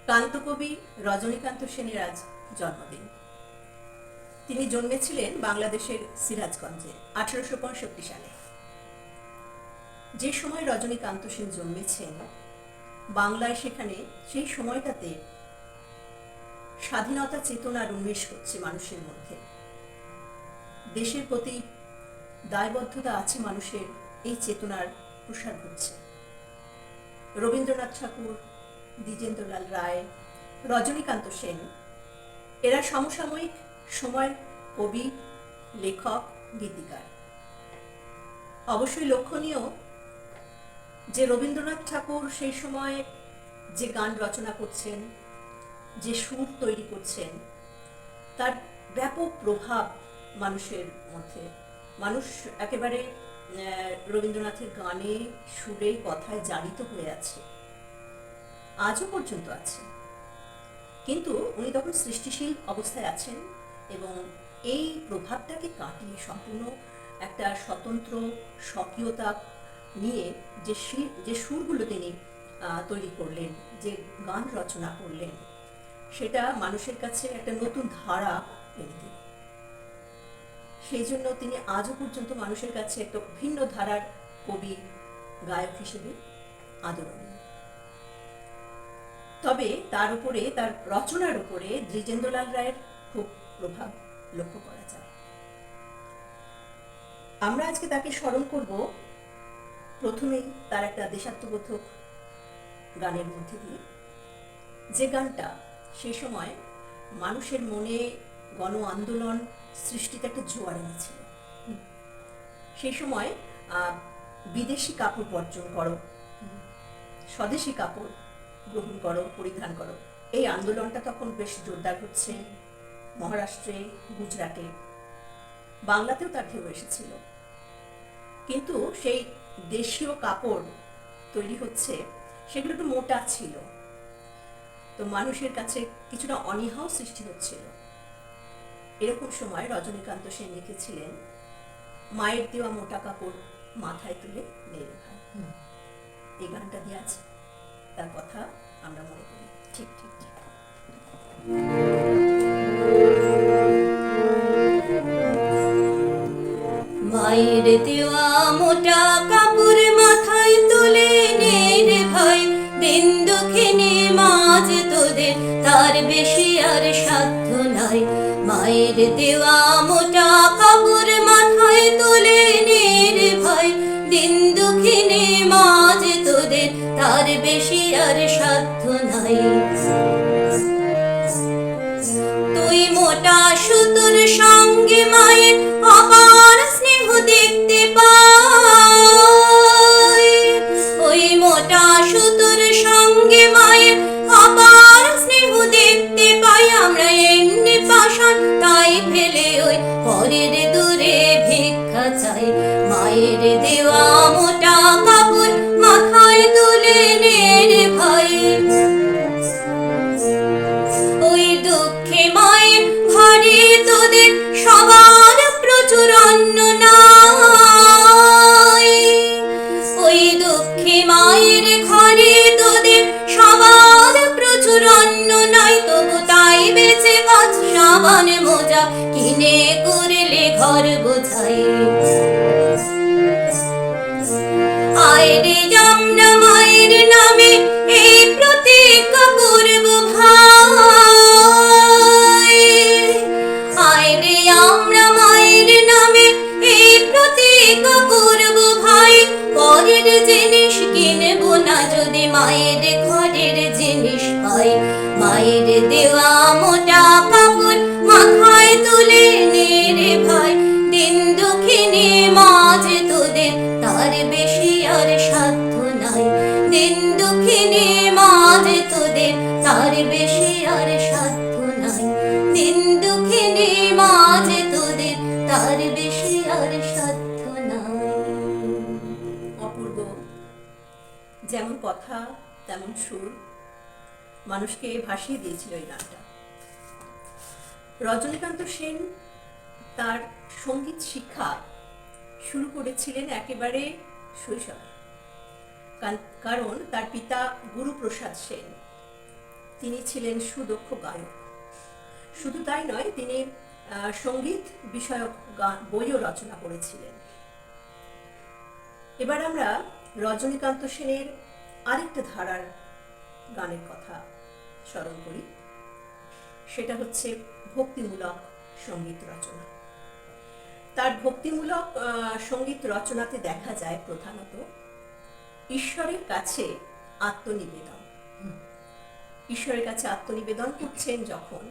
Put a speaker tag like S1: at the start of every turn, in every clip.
S1: কান্তকবি রজনীকান্ত সেনের আজ জন্মদিন। তিনি জন্মেছিলেন বাংলাদেশের সিরাজগঞ্জে 1865 সালে। যে সময় রজনীকান্ত সেন জন্মেছেন, বাংলায় সেখানে সেই সময়টাতে স্বাধীনতা চেতনার উন্মেষ হচ্ছে মানুষের মধ্যে। দেশের প্রতি দায়বদ্ধতা আছে মানুষের, এই চেতনার প্রসার ঘটছে। রবীন্দ্রনাথ ঠাকুর, দ্বিজেন্দ্রলাল রায়, রজনীকান্ত সেন এরা সমসাময়িক সময়ের কবি, লেখক, গীতিকার। অবশ্যই লক্ষণীয় যে রবীন্দ্রনাথ ঠাকুর সেই সময় যে গান রচনা করছেন, যে সুর তৈরি করছেন, তার ব্যাপক প্রভাব মানুষের মধ্যে। মানুষ একেবারে রবীন্দ্রনাথের গানে, সুরে, কথায় জারিত হয়ে আছে, আজও পর্যন্ত আছে। কিন্তু উনি তখন সৃষ্টিশীল অবস্থায় আছেন এবং এই প্রভাবটাকে কাটিয়ে সম্পূর্ণ একটা স্বতন্ত্র স্বকীয়তা নিয়ে যে সুরগুলো তিনি তৈরি করলেন, যে গান রচনা করলেন, সেটা মানুষের কাছে একটা নতুন ধারা এনে দিল। সেই জন্য তিনি আজও পর্যন্ত মানুষের কাছে একটা ভিন্ন ধারার কবি, গায়ক হিসেবে আদরণীয়। তবে তার উপরে, তার রচনার উপরে দ্বিজেন্দ্রলাল রায়ের খুব প্রভাব লক্ষ্য করা যায়। আমরা আজকে তাকে স্মরণ করব প্রথমেই তার একটা দেশাত্মবোধক গানের মধ্যে দিয়ে, যে গানটা সেই সময় মানুষের মনে গণ আন্দোলন সৃষ্টিতে একটা জোয়ার এনেছিল। সেই সময় বিদেশি কাপড় বর্জন করো, স্বদেশি কাপড় গ্রহণ করো, পরিধান করো, এই আন্দোলনটা তখন বেশ জোরদার হচ্ছে মহারাষ্ট্রে, গুজরাটে, বাংলাতেও তার ঢেউ এসেছিল। কিন্তু সেই দেশীয় কাপড় তৈরি হচ্ছে, সেগুলো একটু মোটা ছিল, তো মানুষের কাছে কিছুটা অনীহাও সৃষ্টি হচ্ছিল। এরকম সময় রজনীকান্ত সেন লিখেছিলেন, মায়ের দেওয়া মোটা কাপড় মাথায় তুলে নেড়ে খায়। এই গানটা দিয়ে আছে, তার কথা আমরা মনে করি। ঠিক ঠিক ঠিক।
S2: মায়ের দেওয়া মোটা কাপড় মাথায় তুলে নে রে ভাই, দিন দুঃখিনী মাঝ তোদের তার বেশি আর সাধ্য নাই। মায়ের দেওয়া মোটা কাপড় মাথায় তুলে নে রে ভাই, দিন দুঃখিনী মাঝ তোদের তার বেশি আর সাধ্য নাই। তুই মোটা সুতোর সঙ্গে মায়ের আবার স্নেহ দেখতে পাই, ওই মোটা সুতোর সঙ্গে মায়ের আবার স্নেহ দেখতে পাই। আমরা এমনি পাষাণ তাই ফেলে ওই পরের দূরে ভিক্ষা চাই। মায়ের দেওয়া মোটা কাপড় মাথায় তুলে নে রে ভাই, ওই দুঃখে মায়ের ঘরে তোদের সবার প্রচুর অন্ন নাই। ওই দুঃখে মায়ের ঘরে তোদের সবার প্রচুর অন্ন নাই, তবু তাই বেঁচে গাছ সাবান মোজা কিনে করলে ঘর বোঝাই। আয় রে আমরা মায়ের নামে এই প্রতিজ্ঞা করব ভাই, আয় রে আমরা মায়ের নামে এই প্রতিজ্ঞা করব ভাই। পরের জিনিস কিনব না যদি মায়ের ঘরের জিনিস পাই। মায়ের দেওয়া মোটা কাপড় মাথায় তুলে নে রে ভাই, দিন দুঃখিনী মাঝ তোদের তার বেশি আর সাধ্য নাই। দিন দুঃখিনী মাঝ তোদের তার বেশি আর সাধ্য নাই। দিন দুঃখিনী মাঝ তোদের তার বেশি আর সাধ্য নাই।
S1: অপূর্ব, যেমন কথা তেমন সুর, মানুষকে ভাসিয়ে দিয়েছিল এই গানটা। রজনীকান্ত সেন তার সঙ্গীত শিক্ষা শুরু করেছিলেন একেবারে শৈশবে, কারণ তার পিতা গুরুপ্রসাদ সেন তিনি ছিলেন সুদক্ষ গায়ক। শুধু তাই নয়, তিনি সঙ্গীত বিষয়ক বইও রচনা করেছিলেন। এবার আমরা রজনীকান্ত সেনের আরেকটা ধারার গানের কথা স্মরণ করি। সেটা হচ্ছে ভক্তিমূলক সঙ্গীত রচনা। তার ভক্তিমূলক সঙ্গীত রচনাতে দেখা যায় প্রধানত ঈশ্বরের কাছে আত্মনিবেদন। ঈশ্বরের কাছে আত্মনিবেদন করছেন যখন,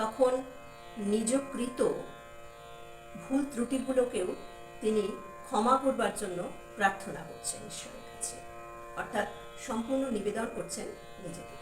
S1: তখন নিজকৃত ভুল ত্রুটিগুলোকেও তিনি ক্ষমা করবার জন্য প্রার্থনা করছেন ঈশ্বরের কাছে, অর্থাৎ সম্পূর্ণ নিবেদন করছেন নিজেকে।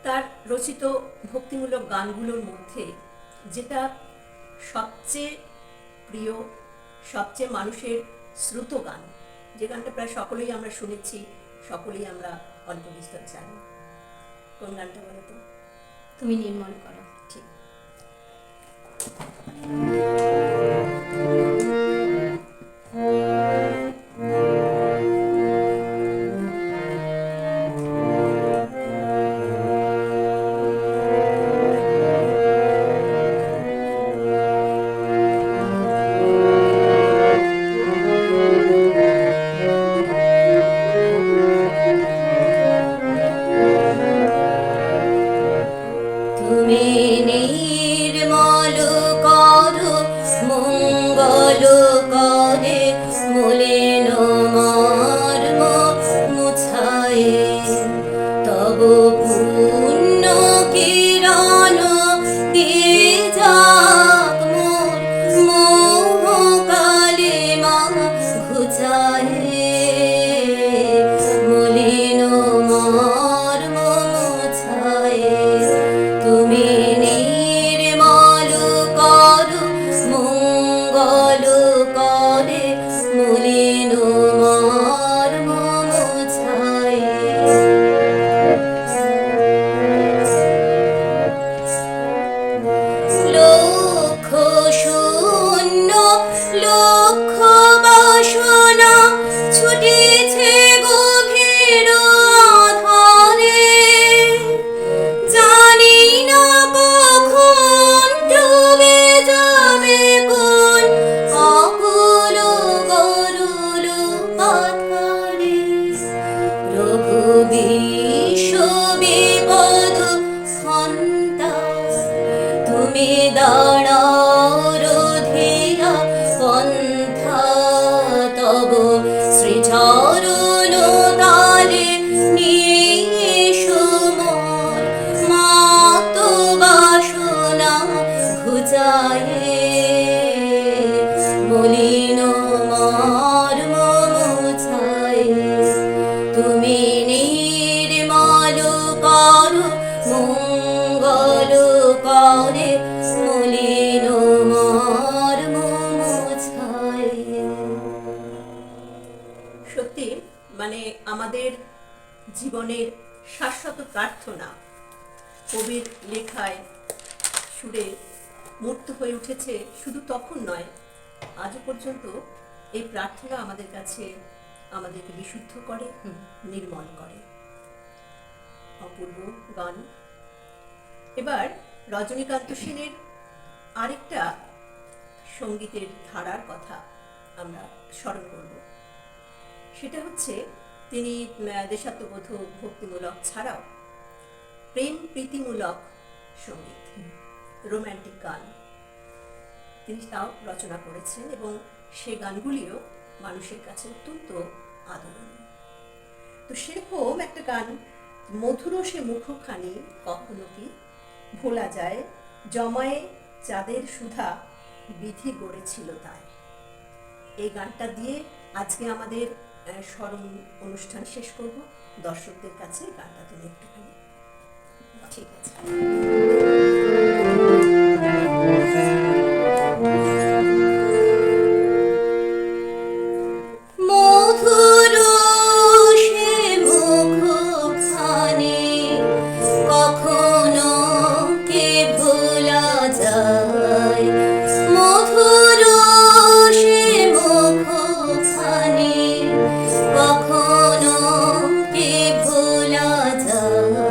S1: তার রচিত ভক্তিমূলক গানগুলোর মধ্যে যেটা সবচেয়ে প্রিয়, সবচেয়ে মানুষের শ্রুত গান, যে গানটা প্রায় সকলেই আমরা শুনেছি, সকলেই আমরা অল্প বিস্তর জানি, কোন গানটা বলো তো?
S2: তুমি নির্মল করো।
S1: ঠিক।
S2: তুমি নির্মল করো, মঙ্গল করে, মলিন মর্ম মুছায়ে, তব পুণ্য কিরণ দিয়ে যাক মোর মোহ কালিমা ঘুচায়ে, মলিন মর্ম মুছায়ে। তুমি নির্মল করো, মঙ্গল করে, মলিন মর্ম মুছায়ে। লক্ষ শূন্য লক্ষ বাসনা ছুটেছে গভীর আধারে, জানি না কখন ডুবে যাবে কোন আকুল গরুল পাথারে। রঘুবীশ বিপদ হন্তা, তুমি দাঁড়াও রধিয়া পন্থা, তব শ্রীচরণ তালে নিয়ে এসো মোর মাত বাসনা ঘুচায়ে, মলিন মর্ম মুছায়ে। তুমি নির্মল করো, মঙ্গল করে, মলিন মর্ম মুছায়ে।
S1: সত্যি, মানে আমাদের জীবনের শাশ্বত প্রার্থনা কবির লেখায় সুরে মূর্ত হয়ে উঠেছে। শুধু তখন নয়, আজও পর্যন্ত এই প্রার্থনা আমাদের কাছে আমাদেরকে বিশুদ্ধ করে, নির্মল করে। অপূর্ব গান। এবার রজনীকান্ত সেনের আরেকটা সঙ্গীতের ধারার কথা আমরা স্মরণ করব। সেটা হচ্ছে তিনি দেশাত্মবোধক ভক্তিমূলক ছাড়াও প্রেম প্রীতিমূলক সঙ্গীত, রোম্যান্টিক গান তিনি তাও রচনা করেছেন, এবং সে গানগুলিও মানুষের কাছে অত্যন্ত আদরণীয়। তো সেরকম একটা গান, মধুর সে মুখখানি কখনো কি ভোলা যায়, জমায়ে চাঁদের সুধা বিধি গড়েছিল তাই। এই গানটা দিয়ে আজকে আমাদের স্মরণ অনুষ্ঠান শেষ করব। দর্শকদের কাছে গানটা তুমি একটুখানি। ঠিক আছে।
S2: মধুর সে মুখখানি কখনো কে ভোলা যায়, মধুর সে মুখখানি কখনো কে ভোলা যায়।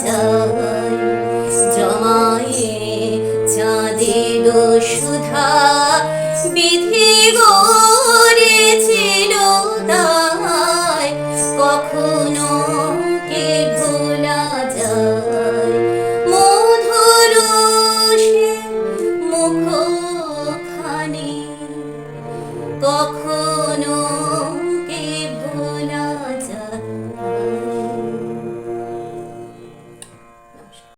S2: যায় জমায়ে চাঁদের সুধা বিধি গড়েছিল তাই কখনো কে ভোলা যায় মধুর সে মুখখানি কখন